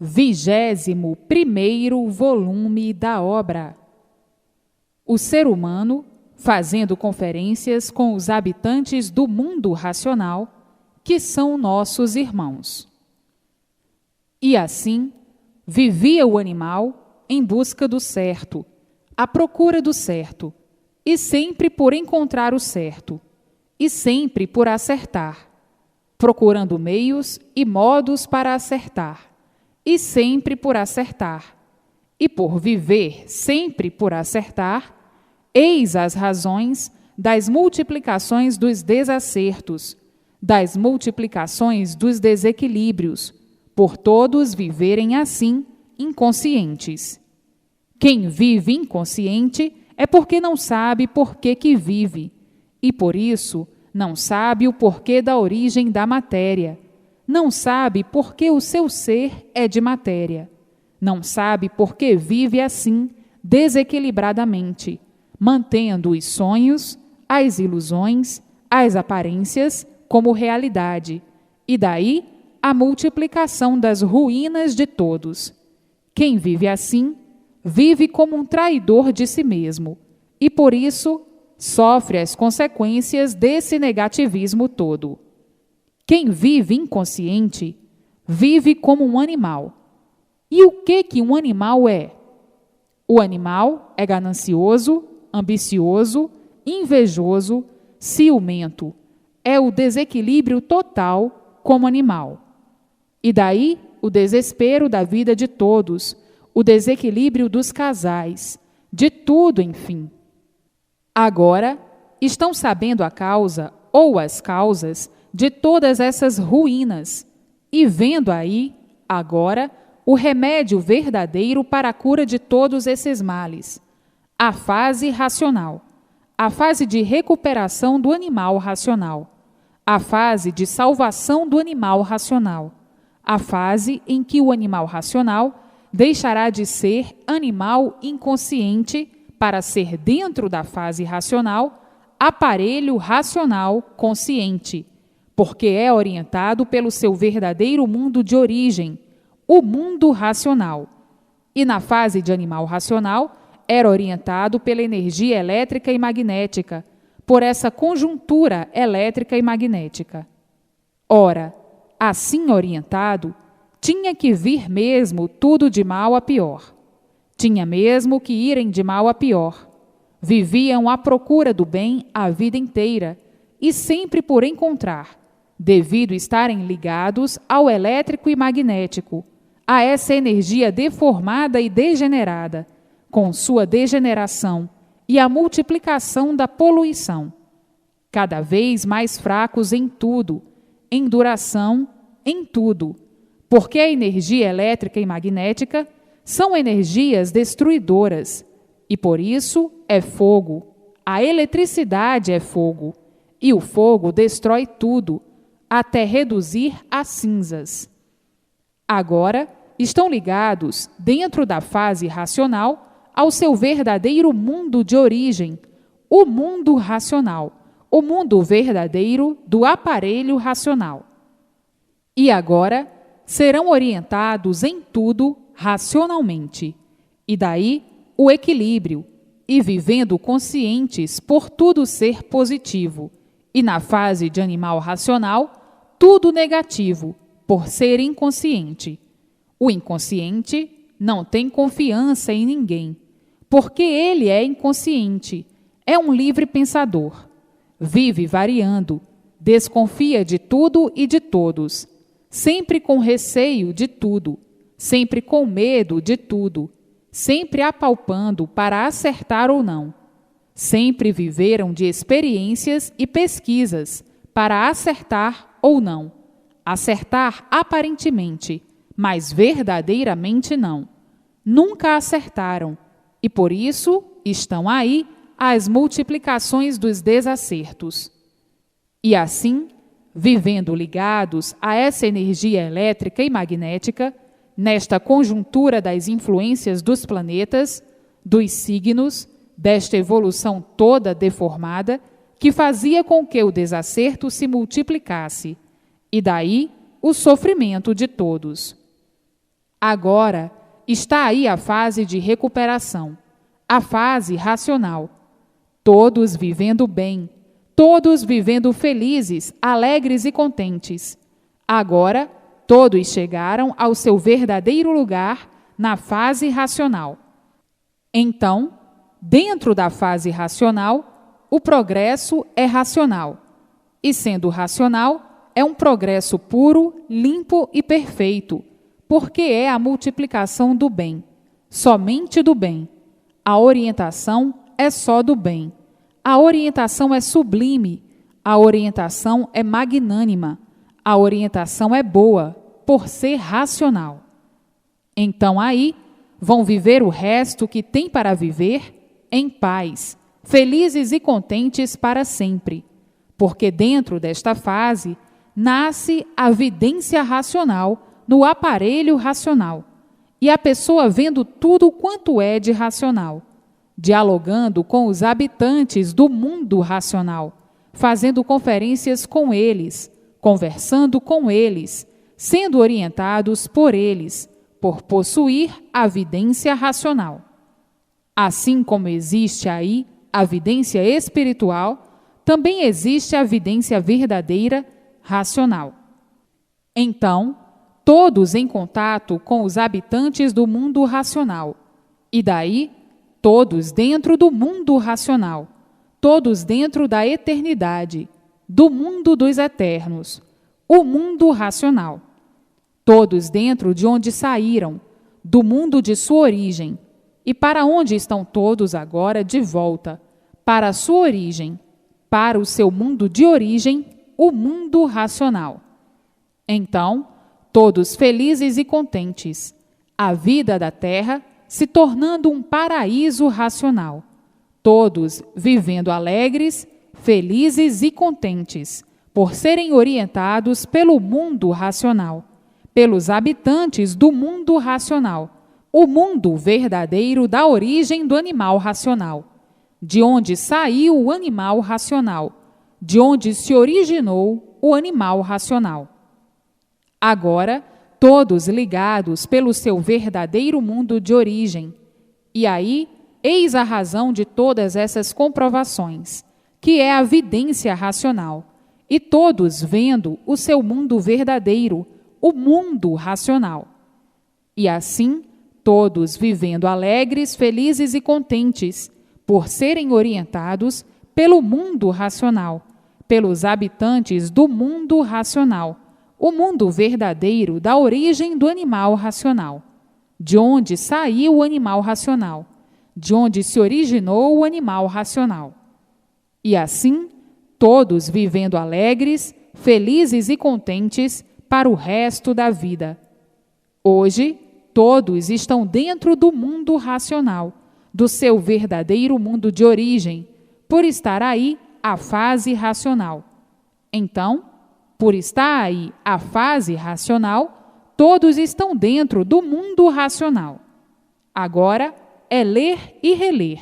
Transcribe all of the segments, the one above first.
21º volume da obra. O ser humano, fazendo conferências com os habitantes do mundo racional, que são nossos irmãos. E assim, vivia o animal em busca do certo, à procura do certo, e sempre por encontrar o certo, e sempre por acertar, procurando meios e modos para acertar, e sempre por acertar, e por viver sempre por acertar, eis as razões das multiplicações dos desacertos, das multiplicações dos desequilíbrios, por todos viverem assim inconscientes. Quem vive inconsciente é porque não sabe por que vive, e por isso não sabe o porquê da origem da matéria, não sabe por que o seu ser é de matéria, não sabe por que vive assim, desequilibradamente, mantendo os sonhos, as ilusões, as aparências como realidade, e daí a multiplicação das ruínas de todos. Quem vive assim, vive como um traidor de si mesmo, e por isso sofre as consequências desse negativismo todo. Quem vive inconsciente, vive como um animal. E o que um animal é? O animal é ganancioso, ambicioso, invejoso, ciumento. É o desequilíbrio total como animal. E daí o desespero da vida de todos, o desequilíbrio dos casais, de tudo, enfim. Agora, estão sabendo a causa ou as causas de todas essas ruínas e vendo aí, agora, o remédio verdadeiro para a cura de todos esses males, a fase racional, a fase de recuperação do animal racional, a fase de salvação do animal racional, a fase em que o animal racional deixará de ser animal inconsciente para ser, dentro da fase racional, aparelho racional consciente, porque é orientado pelo seu verdadeiro mundo de origem, o mundo racional. E na fase de animal racional, era orientado pela energia elétrica e magnética, por essa conjuntura elétrica e magnética. Ora, assim orientado, tinha que vir mesmo tudo de mal a pior. Tinha mesmo que irem de mal a pior. Viviam à procura do bem a vida inteira, e sempre por encontrar, devido estarem ligados ao elétrico e magnético, a essa energia deformada e degenerada, com sua degeneração e a multiplicação da poluição. Cada vez mais fracos em tudo, em duração, em tudo, porque a energia elétrica e magnética são energias destruidoras, e por isso é fogo. A eletricidade é fogo, e o fogo destrói tudo, até reduzir a cinzas. Agora, estão ligados, dentro da fase racional, ao seu verdadeiro mundo de origem, o mundo racional, o mundo verdadeiro do aparelho racional. E agora, serão orientados em tudo racionalmente, e daí o equilíbrio, e vivendo conscientes por tudo ser positivo, e na fase de animal racional, tudo negativo, por ser inconsciente. O inconsciente não tem confiança em ninguém, porque ele é inconsciente, é um livre pensador, vive variando, desconfia de tudo e de todos, sempre com receio de tudo, sempre com medo de tudo, sempre apalpando para acertar ou não. Sempre viveram de experiências e pesquisas para acertar ou não. Acertar aparentemente, mas verdadeiramente não. Nunca acertaram, e por isso estão aí as multiplicações dos desacertos. E assim, vivendo ligados a essa energia elétrica e magnética, nesta conjuntura das influências dos planetas, dos signos, desta evolução toda deformada, que fazia com que o desacerto se multiplicasse, e daí o sofrimento de todos. Agora está aí a fase de recuperação, a fase racional. Todos vivendo bem, todos vivendo felizes, alegres e contentes. Agora, todos chegaram ao seu verdadeiro lugar na fase racional. Então, dentro da fase racional, o progresso é racional. E sendo racional, é um progresso puro, limpo e perfeito, porque é a multiplicação do bem, somente do bem. A orientação é só do bem. A orientação é sublime. A orientação é magnânima. A orientação é boa, por ser racional. Então aí vão viver o resto que tem para viver em paz, felizes e contentes para sempre, porque dentro desta fase nasce a vidência racional no aparelho racional, e a pessoa vendo tudo quanto é de racional, dialogando com os habitantes do mundo racional, fazendo conferências com eles, conversando com eles, sendo orientados por eles, por possuir a vidência racional. Assim como existe aí a vidência espiritual, também existe a vidência verdadeira racional. Então, todos em contato com os habitantes do mundo racional, e daí, todos dentro do mundo racional, todos dentro da eternidade, do mundo dos eternos, o mundo racional. Todos dentro de onde saíram, do mundo de sua origem, e para onde estão todos agora de volta, para a sua origem, para o seu mundo de origem, o mundo racional. Então, todos felizes e contentes, a vida da Terra se tornando um paraíso racional, todos vivendo alegres, felizes e contentes, por serem orientados pelo mundo racional, pelos habitantes do mundo racional, o mundo verdadeiro da origem do animal racional, de onde saiu o animal racional, de onde se originou o animal racional. Agora, todos ligados pelo seu verdadeiro mundo de origem. E aí, eis a razão de todas essas comprovações, que é a vidência racional, e todos vendo o seu mundo verdadeiro, o mundo racional. E assim, todos vivendo alegres, felizes e contentes, por serem orientados pelo mundo racional, pelos habitantes do mundo racional, o mundo verdadeiro da origem do animal racional, de onde saiu o animal racional, de onde se originou o animal racional. E assim, todos vivendo alegres, felizes e contentes para o resto da vida. Hoje, todos estão dentro do mundo racional, do seu verdadeiro mundo de origem, por estar aí a fase racional. Então, por estar aí a fase racional, todos estão dentro do mundo racional. Agora é ler e reler,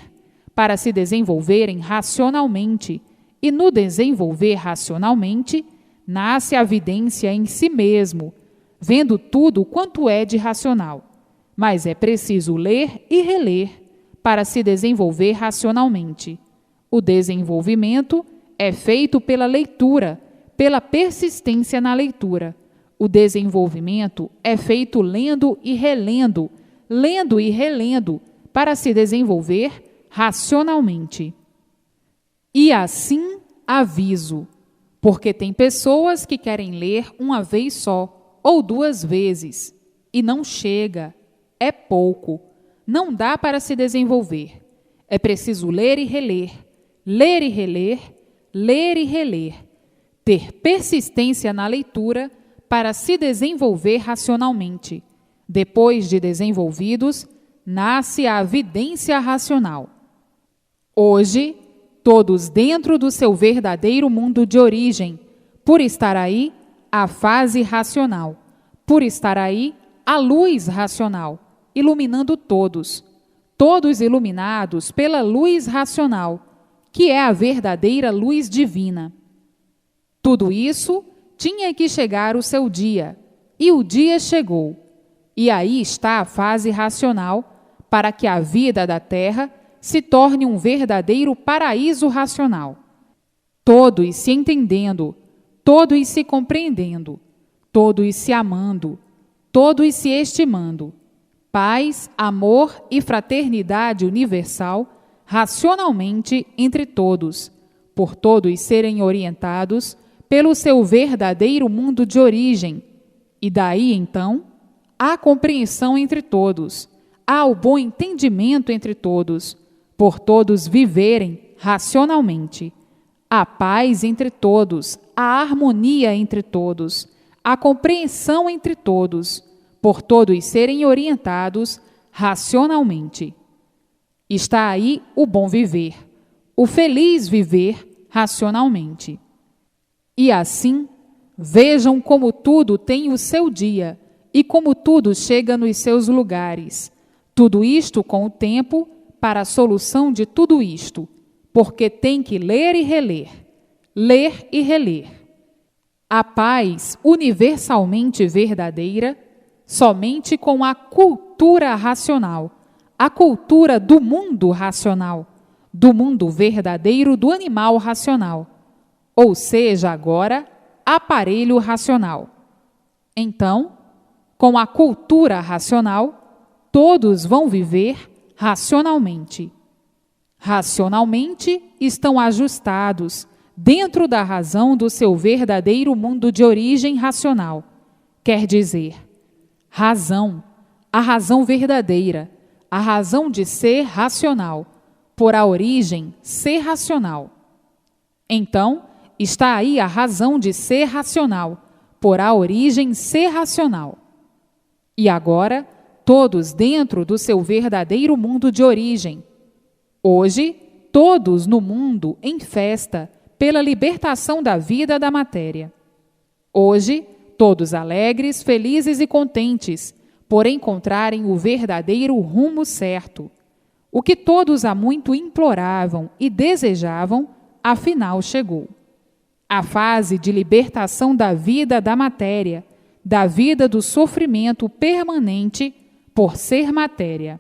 para se desenvolverem racionalmente, e no desenvolver racionalmente, nasce a vidência em si mesmo, vendo tudo quanto é de racional. Mas é preciso ler e reler para se desenvolver racionalmente. O desenvolvimento é feito pela leitura, pela persistência na leitura. O desenvolvimento é feito lendo e relendo, para se desenvolver racionalmente. E assim aviso, porque tem pessoas que querem ler uma vez só ou duas vezes, e não chega, é pouco, não dá para se desenvolver. É preciso ler e reler, ler e reler, ler e reler, ter persistência na leitura para se desenvolver racionalmente. Depois de desenvolvidos, nasce a vidência racional. Hoje, todos dentro do seu verdadeiro mundo de origem, por estar aí a fase racional, por estar aí a luz racional, iluminando todos, todos iluminados pela luz racional, que é a verdadeira luz divina. Tudo isso tinha que chegar o seu dia, e o dia chegou. E aí está a fase racional, para que a vida da Terra se torne um verdadeiro paraíso racional. Todos se entendendo, todos se compreendendo, todos se amando, todos se estimando. Paz, amor e fraternidade universal, racionalmente entre todos, por todos serem orientados pelo seu verdadeiro mundo de origem, e daí então há compreensão entre todos, há o bom entendimento entre todos, por todos viverem racionalmente. Há paz entre todos, há harmonia entre todos, há compreensão entre todos, por todos serem orientados racionalmente. Está aí o bom viver, o feliz viver racionalmente. E assim, vejam como tudo tem o seu dia e como tudo chega nos seus lugares. Tudo isto com o tempo para a solução de tudo isto, porque tem que ler e reler, ler e reler. A paz universalmente verdadeira somente com a cultura racional, a cultura do mundo racional, do mundo verdadeiro do animal racional, ou seja, agora, aparelho racional. Então, com a cultura racional, todos vão viver racionalmente. Racionalmente estão ajustados dentro da razão do seu verdadeiro mundo de origem racional. Quer dizer, razão, a razão verdadeira, a razão de ser racional, por a origem ser racional. Então, está aí a razão de ser racional, por a origem ser racional. E agora, todos dentro do seu verdadeiro mundo de origem. Hoje, todos no mundo em festa pela libertação da vida da matéria. Hoje, todos alegres, felizes e contentes por encontrarem o verdadeiro rumo certo. O que todos há muito imploravam e desejavam, afinal chegou. A fase de libertação da vida da matéria, da vida do sofrimento permanente por ser matéria.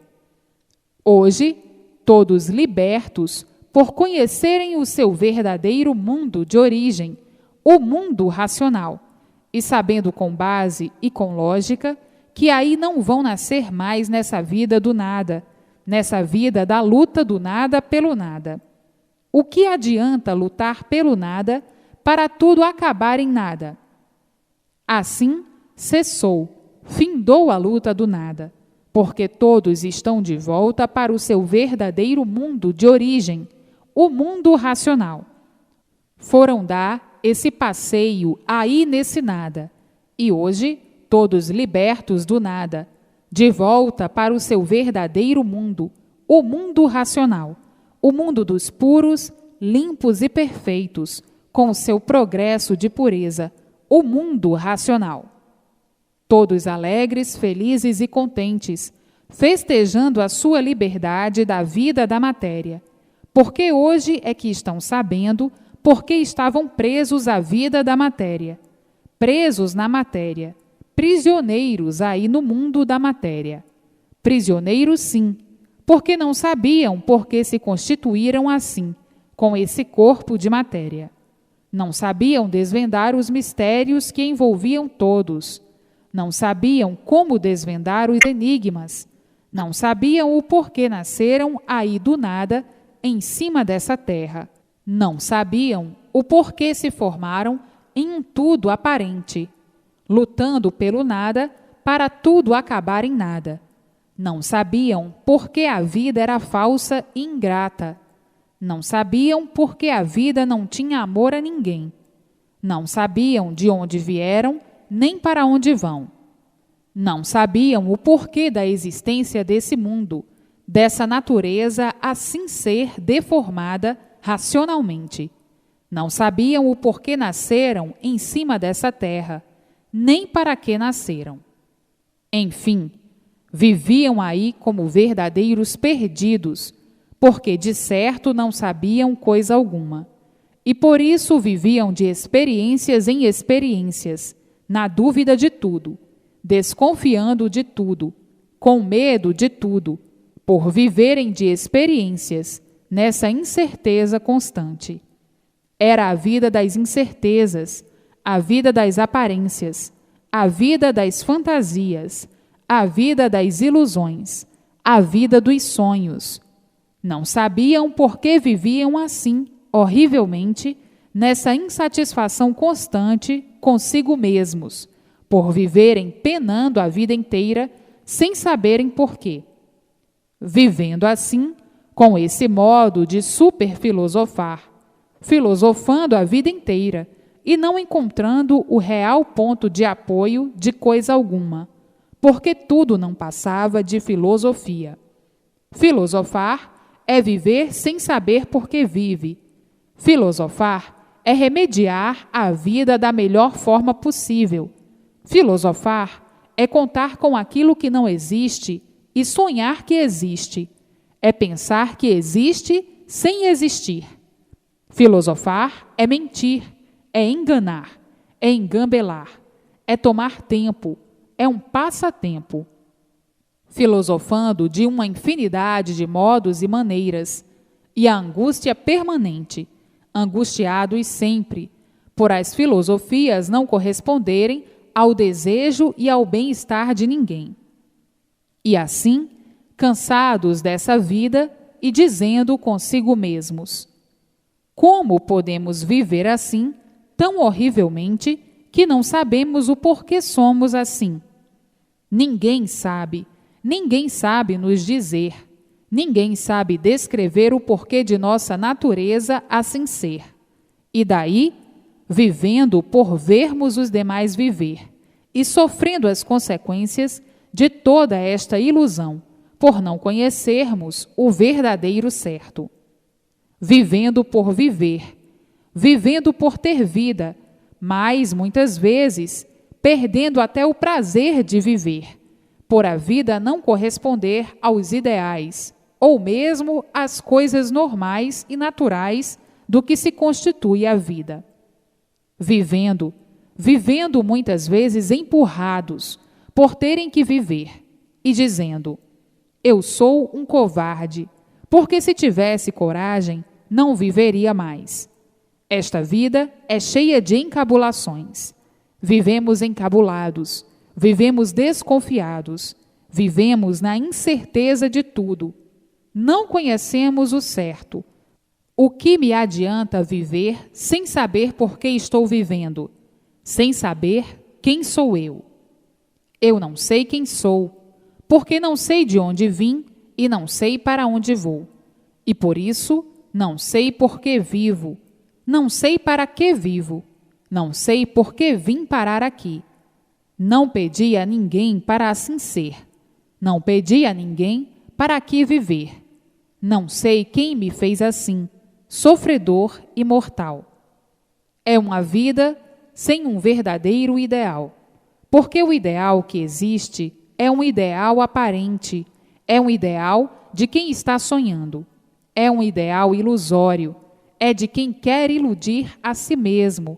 Hoje, todos libertos por conhecerem o seu verdadeiro mundo de origem, o mundo racional, e sabendo com base e com lógica que aí não vão nascer mais nessa vida do nada, nessa vida da luta do nada pelo nada. O que adianta lutar pelo nada para tudo acabar em nada? Assim, cessou, findou a luta do nada, porque todos estão de volta para o seu verdadeiro mundo de origem, o mundo racional. Foram dar esse passeio aí nesse nada, e hoje, todos libertos do nada, de volta para o seu verdadeiro mundo, o mundo racional, o mundo dos puros, limpos e perfeitos, com o seu progresso de pureza, o mundo racional. Todos alegres, felizes e contentes, festejando a sua liberdade da vida da matéria, porque hoje é que estão sabendo porque estavam presos à vida da matéria, presos na matéria, prisioneiros aí no mundo da matéria. Prisioneiros sim, porque não sabiam por que se constituíram assim, com esse corpo de matéria. Não sabiam desvendar os mistérios que envolviam todos. Não sabiam como desvendar os enigmas. Não sabiam o porquê nasceram aí do nada, em cima dessa terra. Não sabiam o porquê se formaram em um tudo aparente, lutando pelo nada para tudo acabar em nada. Não sabiam por que a vida era falsa e ingrata. Não sabiam por que a vida não tinha amor a ninguém. Não sabiam de onde vieram, nem para onde vão. Não sabiam o porquê da existência desse mundo, dessa natureza assim ser deformada racionalmente. Não sabiam o porquê nasceram em cima dessa terra, nem para que nasceram. Enfim, viviam aí como verdadeiros perdidos, porque de certo não sabiam coisa alguma. E por isso viviam de experiências em experiências, na dúvida de tudo, desconfiando de tudo, com medo de tudo, por viverem de experiências, nessa incerteza constante. Era a vida das incertezas, a vida das aparências, a vida das fantasias, a vida das ilusões, a vida dos sonhos. Não sabiam por que viviam assim, horrivelmente, nessa insatisfação constante consigo mesmos, por viverem penando a vida inteira, sem saberem por quê. Vivendo assim, com esse modo de superfilosofar, filosofando a vida inteira e não encontrando o real ponto de apoio de coisa alguma, porque tudo não passava de filosofia. Filosofar é viver sem saber por que vive. Filosofar é remediar a vida da melhor forma possível. Filosofar é contar com aquilo que não existe e sonhar que existe. É pensar que existe sem existir. Filosofar é mentir, é enganar, é engambelar, é tomar tempo, é um passatempo. Filosofando de uma infinidade de modos e maneiras, e a angústia permanente, angustiados sempre, por as filosofias não corresponderem ao desejo e ao bem-estar de ninguém. E assim, cansados dessa vida e dizendo consigo mesmos: como podemos viver assim, tão horrivelmente, que não sabemos o porquê somos assim? Ninguém sabe nos dizer, ninguém sabe descrever o porquê de nossa natureza assim ser. E daí, vivendo por vermos os demais viver, e sofrendo as consequências de toda esta ilusão, por não conhecermos o verdadeiro certo. Vivendo por viver, vivendo por ter vida, mas, muitas vezes, perdendo até o prazer de viver, por a vida não corresponder aos ideais, ou mesmo às coisas normais e naturais do que se constitui a vida. Vivendo muitas vezes empurrados por terem que viver, e dizendo: eu sou um covarde, porque se tivesse coragem, não viveria mais. Esta vida é cheia de encabulações. Vivemos encabulados, vivemos desconfiados, vivemos na incerteza de tudo. Não conhecemos o certo. O que me adianta viver sem saber por que estou vivendo, sem saber quem sou eu? Eu não sei quem sou, porque não sei de onde vim e não sei para onde vou. E por isso, não sei por que vivo, não sei para que vivo, não sei por que vim parar aqui. Não pedi a ninguém para assim ser, não pedi a ninguém para aqui viver. Não sei quem me fez assim, sofredor e mortal. É uma vida sem um verdadeiro ideal, porque o ideal que existe é um ideal aparente, é um ideal de quem está sonhando, é um ideal ilusório, é de quem quer iludir a si mesmo.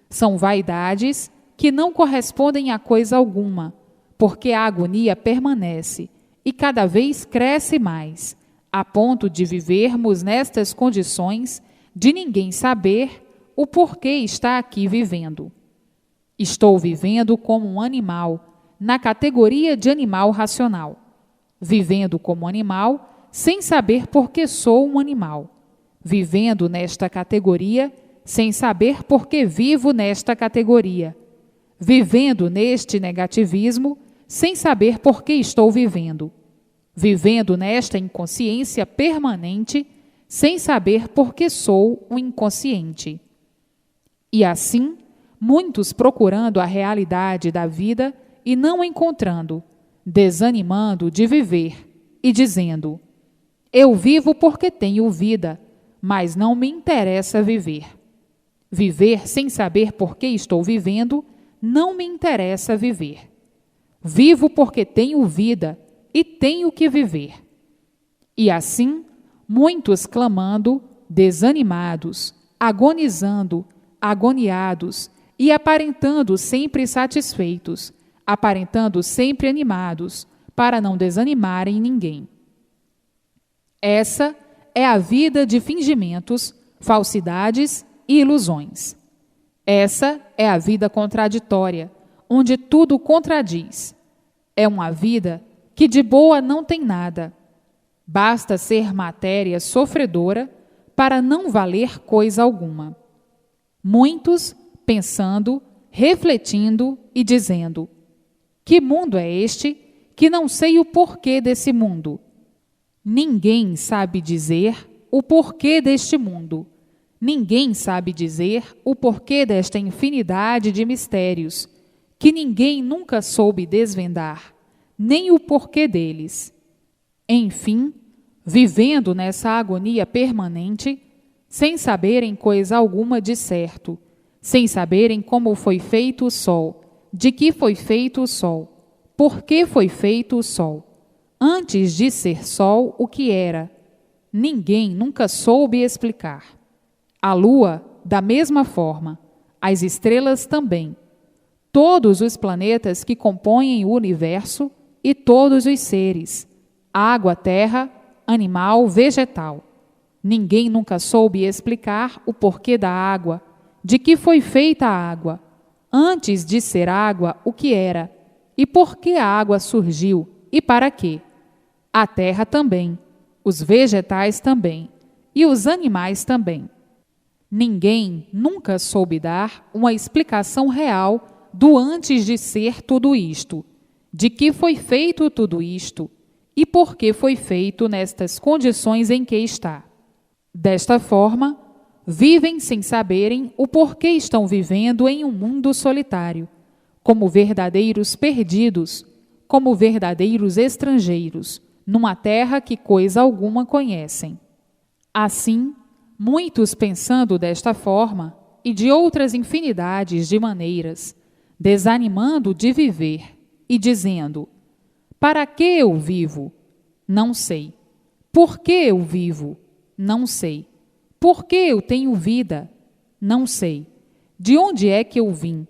São vaidades que não correspondem a coisa alguma, porque a agonia permanece e cada vez cresce mais, a ponto de vivermos nestas condições de ninguém saber o porquê está aqui vivendo. Estou vivendo como um animal, na categoria de animal racional, vivendo como animal sem saber por que sou um animal, vivendo nesta categoria sem saber por que vivo nesta categoria, vivendo neste negativismo sem saber por que estou vivendo, vivendo nesta inconsciência permanente sem saber por que sou um inconsciente. E assim, muitos procurando a realidade da vida e não encontrando, desanimando de viver e dizendo: eu vivo porque tenho vida, mas não me interessa viver. Viver sem saber por que estou vivendo, não me interessa viver. Vivo porque tenho vida e tenho que viver. E assim, muitos clamando, desanimados, agonizando, agoniados e aparentando sempre satisfeitos, aparentando sempre animados, para não desanimarem ninguém. Essa é a vida de fingimentos, falsidades e ilusões. Essa é a vida contraditória, onde tudo contradiz. É uma vida que de boa não tem nada. Basta ser matéria sofredora para não valer coisa alguma. Muitos pensando, refletindo e dizendo: que mundo é este que não sei o porquê desse mundo? Ninguém sabe dizer o porquê deste mundo. Ninguém sabe dizer o porquê desta infinidade de mistérios, que ninguém nunca soube desvendar, nem o porquê deles. Enfim, vivendo nessa agonia permanente, sem saberem coisa alguma de certo, sem saberem como foi feito o sol, de que foi feito o sol, por que foi feito o sol, antes de ser sol o que era, ninguém nunca soube explicar. A lua, da mesma forma, as estrelas também, todos os planetas que compõem o universo e todos os seres, água, terra, animal, vegetal. Ninguém nunca soube explicar o porquê da água, de que foi feita a água, antes de ser água o que era, e por que a água surgiu e para quê. A terra também, os vegetais também, e os animais também. Ninguém nunca soube dar uma explicação real do antes de ser tudo isto, de que foi feito tudo isto e por que foi feito nestas condições em que está. Desta forma, vivem sem saberem o porquê estão vivendo em um mundo solitário, como verdadeiros perdidos, como verdadeiros estrangeiros, numa terra que coisa alguma conhecem. Assim, muitos pensando desta forma e de outras infinidades de maneiras, desanimando de viver e dizendo: para que eu vivo? Não sei. Por que eu vivo? Não sei. Por que eu tenho vida? Não sei. De onde é que eu vim?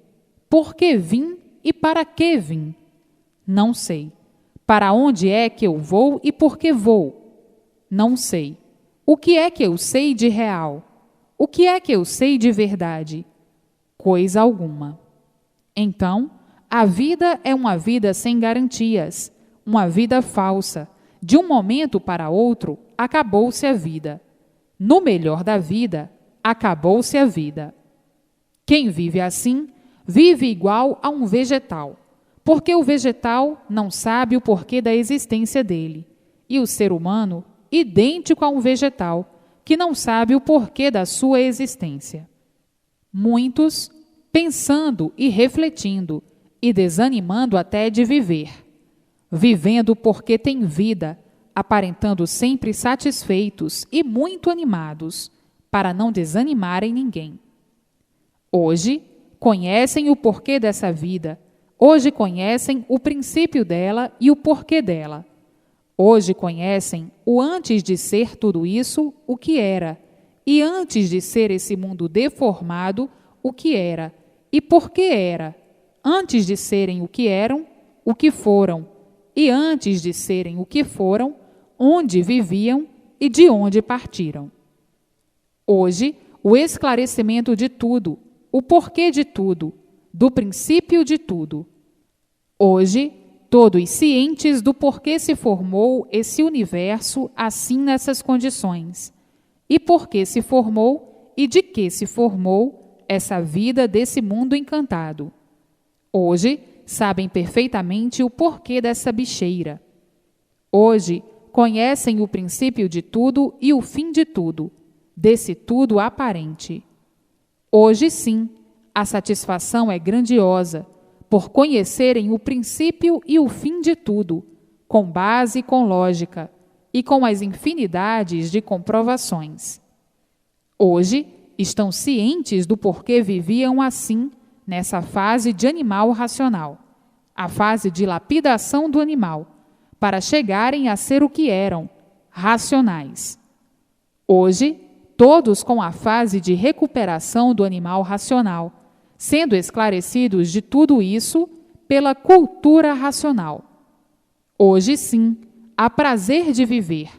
Por que vim e para que vim? Não sei. Para onde é que eu vou e por que vou? Não sei. O que é que eu sei de real? O que é que eu sei de verdade? Coisa alguma. Então, a vida é uma vida sem garantias, uma vida falsa. De um momento para outro, acabou-se a vida. No melhor da vida, acabou-se a vida. Quem vive assim, vive igual a um vegetal, porque o vegetal não sabe o porquê da existência dele, e o ser humano, idêntico a um vegetal, que não sabe o porquê da sua existência. Muitos, pensando e refletindo, e desanimando até de viver, vivendo porque têm vida, aparentando sempre satisfeitos e muito animados, para não desanimarem ninguém. Hoje, conhecem o porquê dessa vida, hoje conhecem o princípio dela e o porquê dela. Hoje conhecem o antes de ser tudo isso, o que era, e antes de ser esse mundo deformado, o que era, e por que era, antes de serem o que eram, o que foram, e antes de serem o que foram, onde viviam e de onde partiram. Hoje, o esclarecimento de tudo, o porquê de tudo, do princípio de tudo. Hoje, todos cientes do porquê se formou esse universo assim nessas condições, e por que se formou e de que se formou essa vida desse mundo encantado. Hoje, sabem perfeitamente o porquê dessa bicheira. Hoje, conhecem o princípio de tudo e o fim de tudo, desse tudo aparente. Hoje, sim, a satisfação é grandiosa, por conhecerem o princípio e o fim de tudo, com base e com lógica, e com as infinidades de comprovações. Hoje, estão cientes do porquê viviam assim, nessa fase de animal racional, a fase de lapidação do animal, para chegarem a ser o que eram, racionais. Hoje, todos com a fase de recuperação do animal racional, sendo esclarecidos de tudo isso, pela cultura racional. Hoje, sim, há prazer de viver,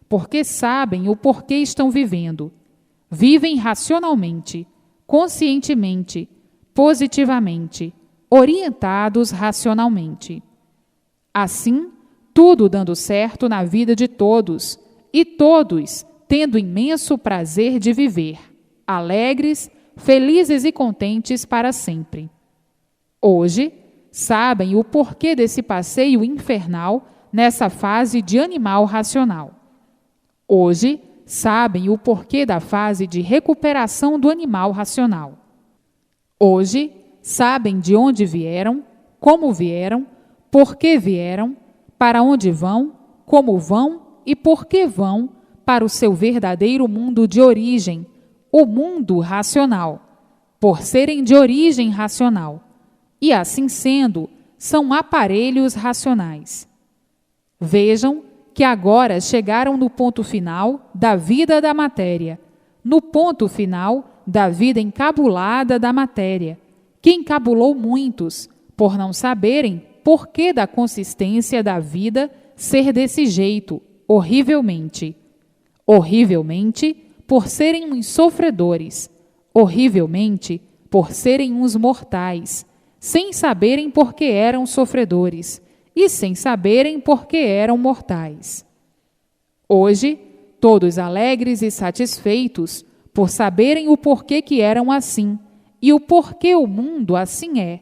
porque sabem o porquê estão vivendo. Vivem racionalmente, conscientemente, positivamente, orientados racionalmente. Assim, tudo dando certo na vida de todos, e todos tendo imenso prazer de viver, alegres, felizes e contentes para sempre. Hoje, sabem o porquê desse passeio infernal nessa fase de animal racional. Hoje, sabem o porquê da fase de recuperação do animal racional. Hoje, sabem de onde vieram, como vieram, por que vieram, para onde vão, como vão e por que vão para o seu verdadeiro mundo de origem, o mundo racional, por serem de origem racional. E assim sendo, são aparelhos racionais. Vejam que agora chegaram no ponto final da vida da matéria, no ponto final da vida encabulada da matéria, que encabulou muitos, por não saberem por que da consistência da vida ser desse jeito, horrivelmente. Horrivelmente, por serem uns sofredores, horrivelmente, por serem uns mortais, sem saberem por que eram sofredores e sem saberem por que eram mortais. Hoje, todos alegres e satisfeitos por saberem o porquê que eram assim e o porquê o mundo assim é.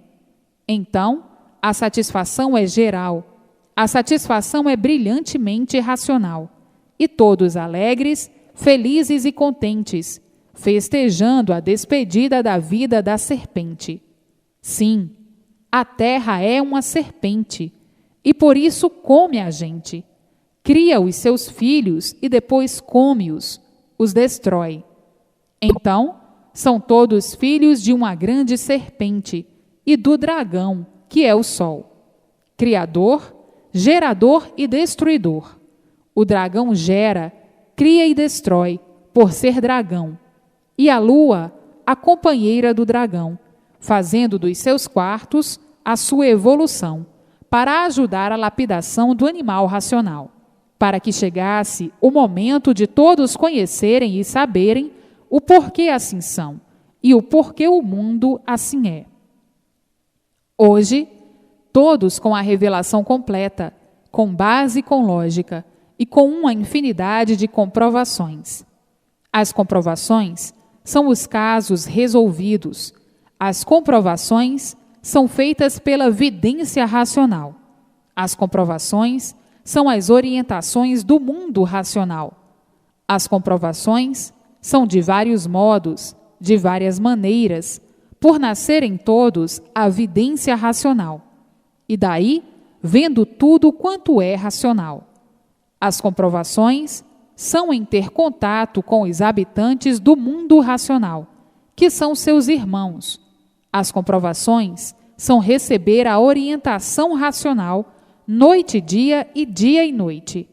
Então, a satisfação é geral, a satisfação é brilhantemente racional, e todos alegres, felizes e contentes, festejando a despedida da vida da serpente. Sim, a terra é uma serpente, e por isso come a gente. Cria os seus filhos e depois come-os, os destrói. Então, são todos filhos de uma grande serpente e do dragão, que é o Sol. Criador, gerador e destruidor. O dragão gera, cria e destrói, por ser dragão. E a lua, a companheira do dragão, fazendo dos seus quartos a sua evolução, para ajudar a lapidação do animal racional, para que chegasse o momento de todos conhecerem e saberem o porquê assim são e o porquê o mundo assim é. Hoje, todos com a revelação completa, com base e com lógica, e com uma infinidade de comprovações. As comprovações são os casos resolvidos. As comprovações são feitas pela vidência racional. As comprovações são as orientações do mundo racional. As comprovações são de vários modos, de várias maneiras, por nascerem todos a vidência racional. E daí, vendo tudo quanto é racional. As comprovações são em ter contato com os habitantes do mundo racional, que são seus irmãos. As comprovações são receber a orientação racional noite e dia e noite.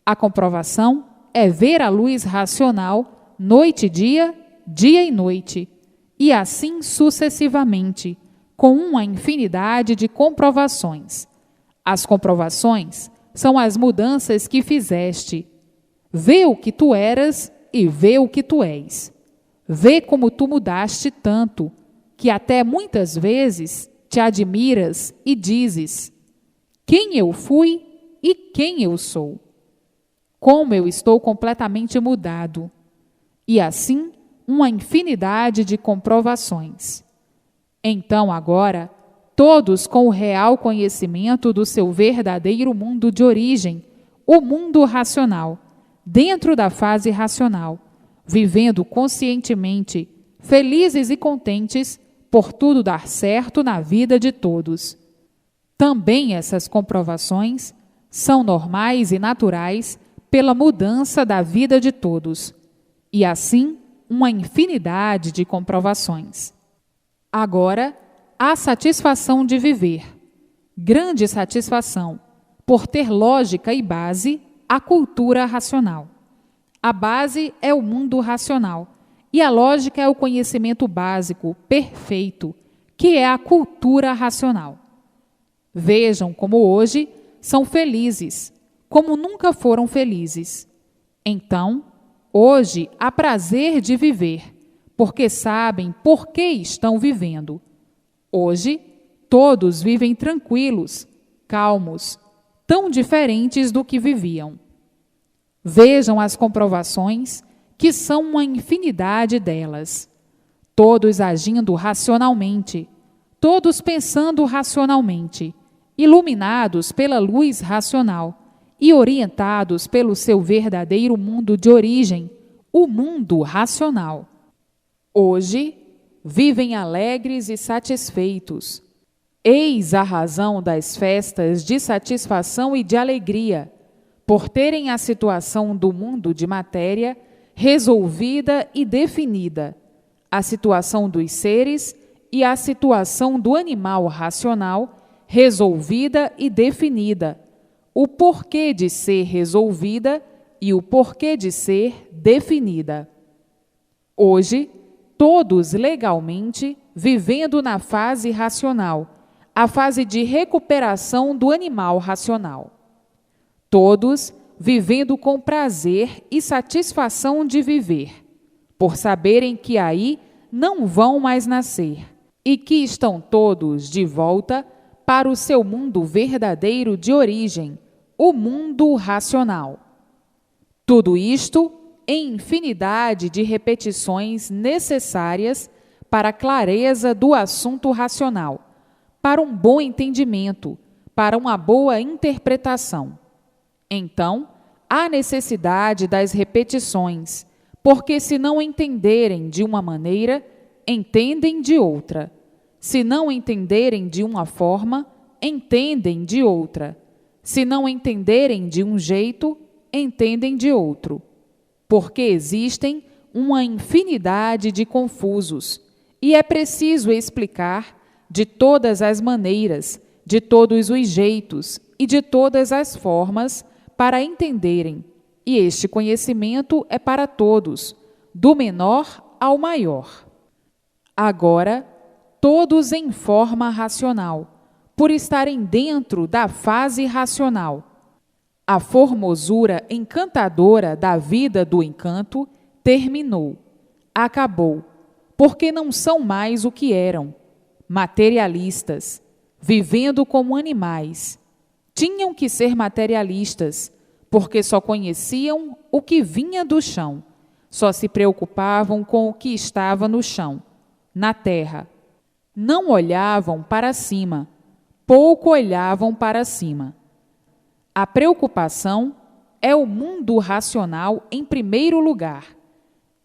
A comprovação é ver a luz racional noite e dia e noite, e assim sucessivamente, com uma infinidade de comprovações. As comprovações são as mudanças que fizeste. Vê o que tu eras e vê o que tu és. Vê como tu mudaste tanto, que até muitas vezes te admiras e dizes: quem eu fui e quem eu sou? Como eu estou completamente mudado. E assim, uma infinidade de comprovações. Então agora, todos com o real conhecimento do seu verdadeiro mundo de origem, o mundo racional, dentro da fase racional, vivendo conscientemente, felizes e contentes por tudo dar certo na vida de todos. Também essas comprovações são normais e naturais pela mudança da vida de todos, e assim uma infinidade de comprovações. Agora, a satisfação de viver, grande satisfação, por ter lógica e base, a cultura racional. A base é o mundo racional, e a lógica é o conhecimento básico, perfeito, que é a cultura racional. Vejam como hoje são felizes, como nunca foram felizes. Então, hoje há prazer de viver, porque sabem por que estão vivendo. Hoje, todos vivem tranquilos, calmos, tão diferentes do que viviam. Vejam as comprovações, que são uma infinidade delas. Todos agindo racionalmente, todos pensando racionalmente, iluminados pela luz racional e orientados pelo seu verdadeiro mundo de origem, o mundo racional. Hoje, vivem alegres e satisfeitos. Eis a razão das festas de satisfação e de alegria, por terem a situação do mundo de matéria resolvida e definida, a situação dos seres e a situação do animal racional resolvida e definida, o porquê de ser resolvida e o porquê de ser definida. Hoje, todos legalmente vivendo na fase racional, a fase de recuperação do animal racional. Todos vivendo com prazer e satisfação de viver, por saberem que aí não vão mais nascer e que estão todos de volta para o seu mundo verdadeiro de origem, o mundo racional. Tudo isto em infinidade de repetições necessárias para a clareza do assunto racional, para um bom entendimento, para uma boa interpretação. Então, há necessidade das repetições, porque se não entenderem de uma maneira, entendem de outra. Se não entenderem de uma forma, entendem de outra. Se não entenderem de um jeito, entendem de outro. Porque existem uma infinidade de confusos, e é preciso explicar de todas as maneiras, de todos os jeitos e de todas as formas para entenderem. E este conhecimento é para todos, do menor ao maior. Agora, todos em forma racional, por estarem dentro da fase racional. A formosura encantadora da vida do encanto terminou, acabou, porque não são mais o que eram, materialistas, vivendo como animais. Tinham que ser materialistas, porque só conheciam o que vinha do chão, só se preocupavam com o que estava no chão, na terra. Não olhavam para cima, pouco olhavam para cima. A preocupação é o mundo racional em primeiro lugar,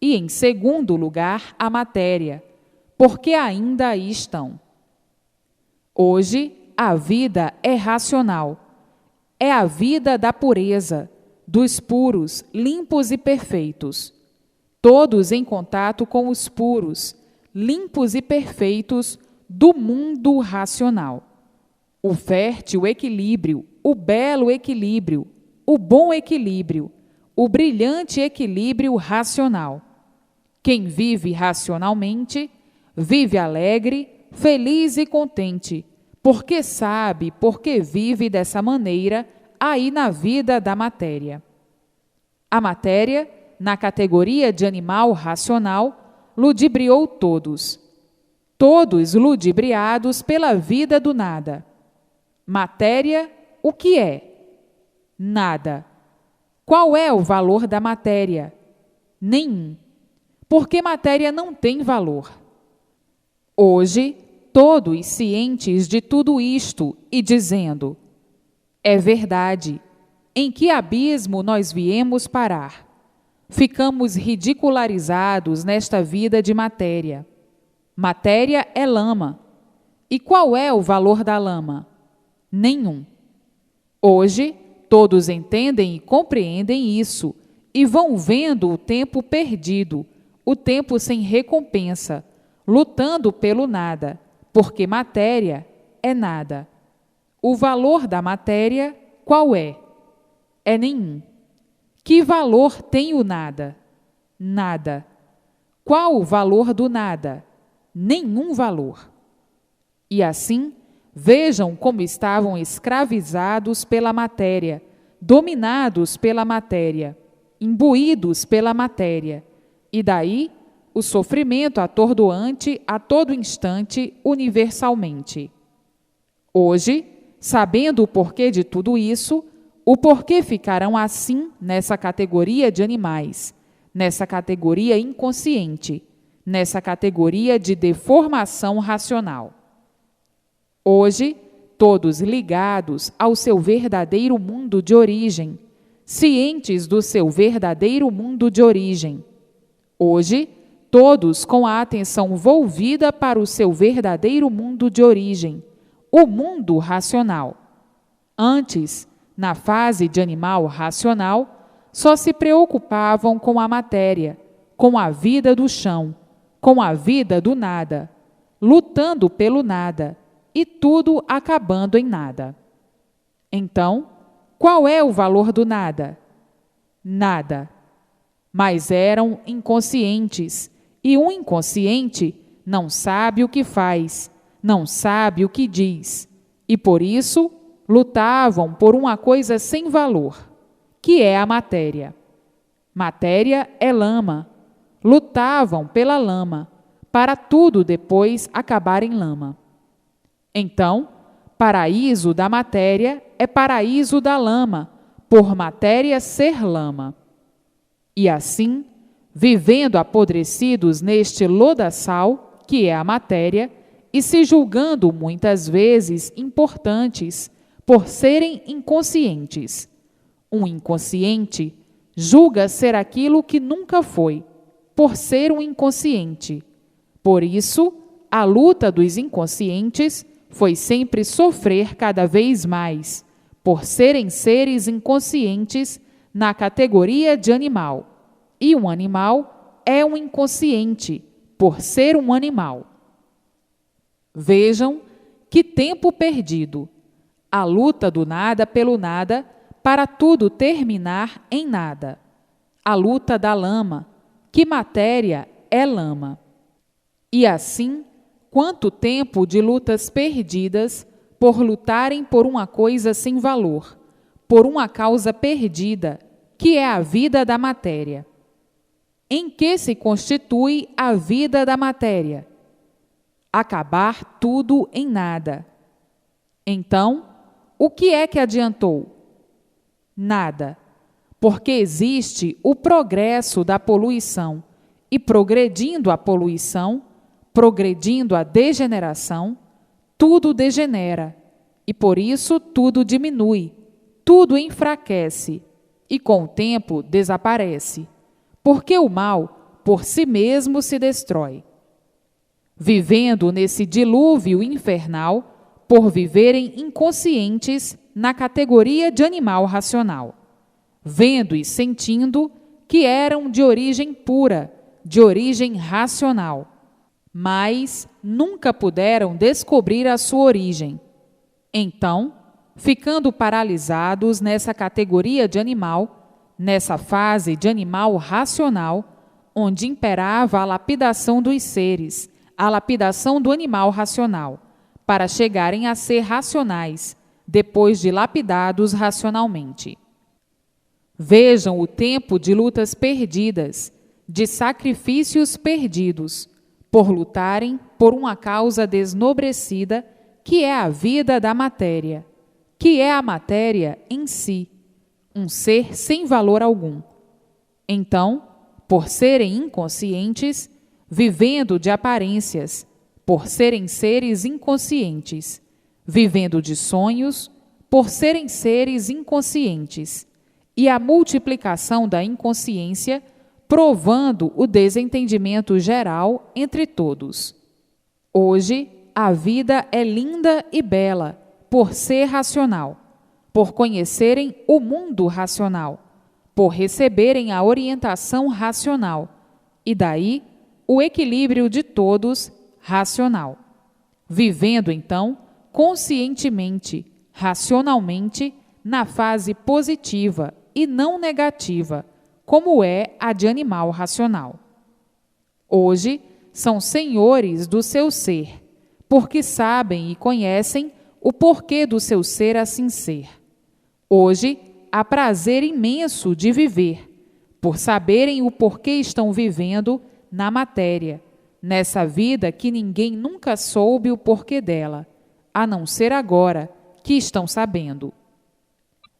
e em segundo lugar a matéria, porque ainda aí estão. Hoje a vida é racional, é a vida da pureza, dos puros, limpos e perfeitos. Todos em contato com os puros, limpos e perfeitos do mundo racional. O fértil equilíbrio, o belo equilíbrio, o bom equilíbrio, o brilhante equilíbrio racional. Quem vive racionalmente, vive alegre, feliz e contente, porque sabe, porque vive dessa maneira aí na vida da matéria. A matéria, na categoria de animal racional, ludibriou todos. Todos ludibriados pela vida do nada. Matéria, o que é? Nada. Qual é o valor da matéria? Nenhum. Porque matéria não tem valor. Hoje, todos cientes de tudo isto e dizendo: é verdade, em que abismo nós viemos parar? Ficamos ridicularizados nesta vida de matéria. Matéria é lama. E qual é o valor da lama? Nenhum. Hoje, todos entendem e compreendem isso e vão vendo o tempo perdido, o tempo sem recompensa, lutando pelo nada, porque matéria é nada. O valor da matéria, qual é? É nenhum. Que valor tem o nada? Nada. Qual o valor do nada? Nenhum valor. E assim, Vejam como estavam escravizados pela matéria, dominados pela matéria, imbuídos pela matéria, e daí o sofrimento atordoante a todo instante, universalmente. Hoje, sabendo o porquê de tudo isso, o porquê ficarão assim nessa categoria de animais, nessa categoria inconsciente, nessa categoria de deformação racional. Hoje, todos ligados ao seu verdadeiro mundo de origem, cientes do seu verdadeiro mundo de origem. Hoje, todos com a atenção volvida para o seu verdadeiro mundo de origem, o mundo racional. Antes, na fase de animal racional, só se preocupavam com a matéria, com a vida do chão, com a vida do nada, lutando pelo nada, e tudo acabando em nada. Então, qual é o valor do nada? Nada. Mas eram inconscientes, e um inconsciente não sabe o que faz, não sabe o que diz, e por isso lutavam por uma coisa sem valor, que é a matéria. Matéria é lama. Lutavam pela lama, para tudo depois acabar em lama. Então, paraíso da matéria é paraíso da lama, por matéria ser lama. E assim, vivendo apodrecidos neste lodaçal, que é a matéria, e se julgando muitas vezes importantes, por serem inconscientes. Um inconsciente julga ser aquilo que nunca foi, por ser um inconsciente. Por isso, a luta dos inconscientes foi sempre sofrer cada vez mais, por serem seres inconscientes na categoria de animal. E um animal é um inconsciente, por ser um animal. Vejam que tempo perdido! A luta do nada pelo nada, para tudo terminar em nada. A luta da lama, que matéria é lama. E assim, quanto tempo de lutas perdidas por lutarem por uma coisa sem valor, por uma causa perdida, que é a vida da matéria. Em que se constitui a vida da matéria? Acabar tudo em nada. Então, o que é que adiantou? Nada, porque existe o progresso da poluição, e progredindo a poluição, progredindo a degeneração, tudo degenera, e por isso tudo diminui, tudo enfraquece, e com o tempo desaparece, porque o mal por si mesmo se destrói. Vivendo nesse dilúvio infernal, por viverem inconscientes na categoria de animal racional, vendo e sentindo que eram de origem pura, de origem racional, mas nunca puderam descobrir a sua origem. Então, ficando paralisados nessa categoria de animal, nessa fase de animal racional, onde imperava a lapidação dos seres, a lapidação do animal racional, para chegarem a ser racionais, depois de lapidados racionalmente. Vejam o tempo de lutas perdidas, de sacrifícios perdidos, por lutarem por uma causa desnobrecida, que é a vida da matéria, que é a matéria em si, um ser sem valor algum. Então, por serem inconscientes, vivendo de aparências, por serem seres inconscientes, vivendo de sonhos, por serem seres inconscientes, e a multiplicação da inconsciência, provando o desentendimento geral entre todos. Hoje, a vida é linda e bela, por ser racional, por conhecerem o mundo racional, por receberem a orientação racional, e daí o equilíbrio de todos racional. Vivendo, então, conscientemente, racionalmente, na fase positiva e não negativa, como é a de animal racional. Hoje, são senhores do seu ser, porque sabem e conhecem o porquê do seu ser assim ser. Hoje, há prazer imenso de viver, por saberem o porquê estão vivendo na matéria, nessa vida que ninguém nunca soube o porquê dela, a não ser agora que estão sabendo.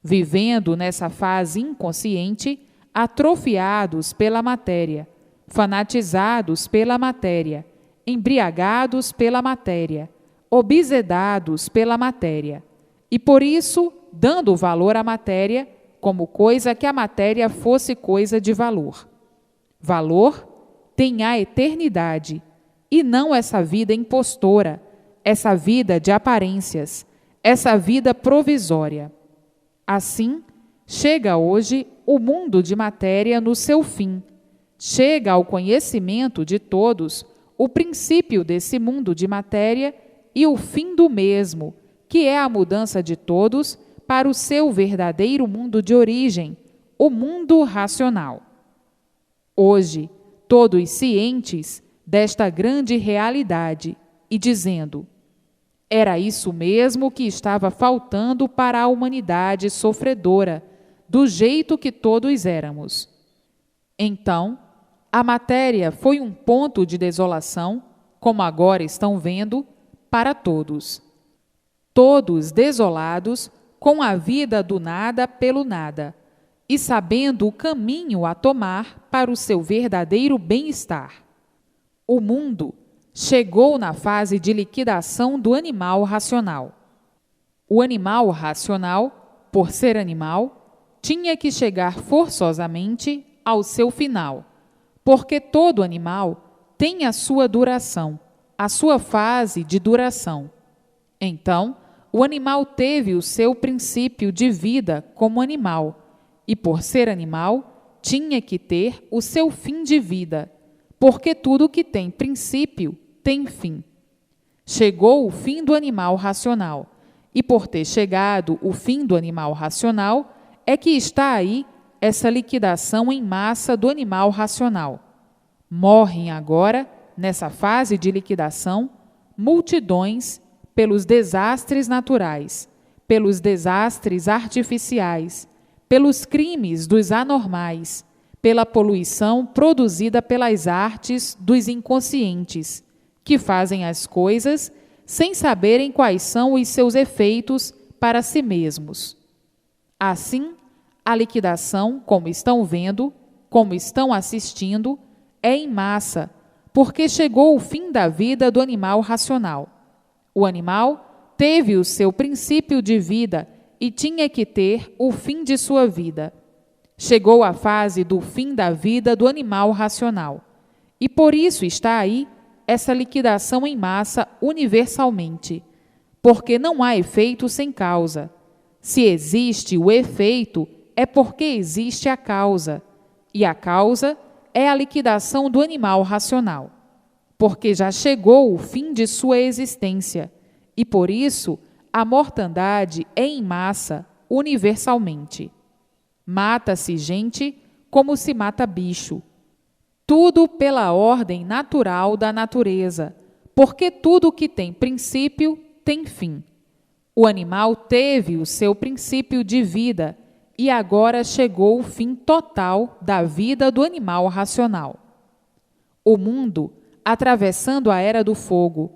Vivendo nessa fase inconsciente, atrofiados pela matéria, fanatizados pela matéria, embriagados pela matéria, obsedados pela matéria, e por isso dando valor à matéria como coisa que a matéria fosse coisa de valor. Valor tem a eternidade, e não essa vida impostora, essa vida de aparências, essa vida provisória. Assim, chega hoje o mundo de matéria no seu fim. Chega ao conhecimento de todos o princípio desse mundo de matéria e o fim do mesmo, que é a mudança de todos para o seu verdadeiro mundo de origem, o mundo racional. Hoje, todos cientes desta grande realidade e dizendo: era isso mesmo que estava faltando para a humanidade sofredora, do jeito que todos éramos. Então, a matéria foi um ponto de desolação, como agora estão vendo, para todos. Todos desolados com a vida do nada pelo nada, e sabendo o caminho a tomar para o seu verdadeiro bem-estar. O mundo chegou na fase de liquidação do animal racional. O animal racional, por ser animal, tinha que chegar forçosamente ao seu final, porque todo animal tem a sua duração, a sua fase de duração. Então, o animal teve o seu princípio de vida como animal, e por ser animal, tinha que ter o seu fim de vida, porque tudo que tem princípio tem fim. Chegou o fim do animal racional, e por ter chegado o fim do animal racional, é que está aí essa liquidação em massa do animal racional. Morrem agora, nessa fase de liquidação, multidões pelos desastres naturais, pelos desastres artificiais, pelos crimes dos anormais, pela poluição produzida pelas artes dos inconscientes, que fazem as coisas sem saberem quais são os seus efeitos para si mesmos. Assim, a liquidação, como estão vendo, como estão assistindo, é em massa, porque chegou o fim da vida do animal racional. O animal teve o seu princípio de vida e tinha que ter o fim de sua vida. Chegou a fase do fim da vida do animal racional. E por isso está aí essa liquidação em massa universalmente, porque não há efeito sem causa. Se existe o efeito, é porque existe a causa, e a causa é a liquidação do animal racional, porque já chegou o fim de sua existência, e por isso a mortandade é em massa universalmente. Mata-se gente como se mata bicho. Tudo pela ordem natural da natureza, porque tudo que tem princípio tem fim. O animal teve o seu princípio de vida e agora chegou o fim total da vida do animal racional. O mundo, atravessando a era do fogo,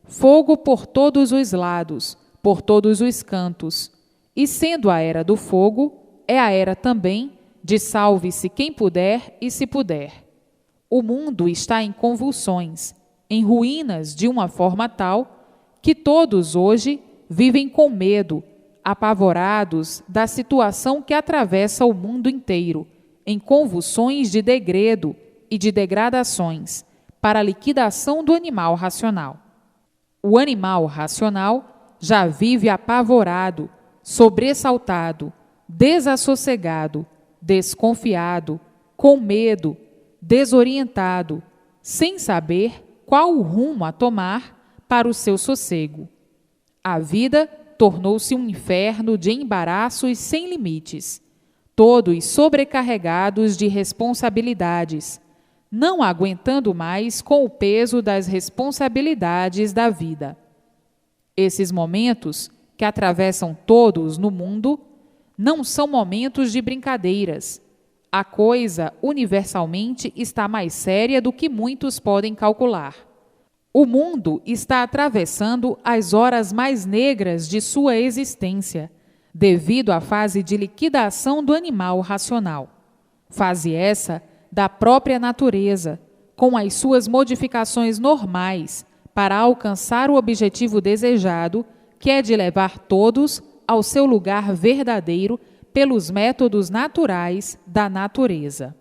fogo por todos os lados, por todos os cantos, e sendo a era do fogo, é a era também de salve-se quem puder e se puder. O mundo está em convulsões, em ruínas de uma forma tal que todos hoje vivem com medo, apavorados da situação que atravessa o mundo inteiro, em convulsões de degredo e de degradações, para a liquidação do animal racional. O animal racional já vive apavorado, sobressaltado, desassossegado, desconfiado, com medo, desorientado, sem saber qual o rumo a tomar para o seu sossego. A vida tornou-se um inferno de embaraços sem limites, todos sobrecarregados de responsabilidades, não aguentando mais com o peso das responsabilidades da vida. Esses momentos que atravessam todos no mundo, não são momentos de brincadeiras. A coisa, universalmente, está mais séria do que muitos podem calcular. O mundo está atravessando as horas mais negras de sua existência, devido à fase de liquidação do animal racional. Fase essa da própria natureza, com as suas modificações normais, para alcançar o objetivo desejado, que é de levar todos ao seu lugar verdadeiro pelos métodos naturais da natureza.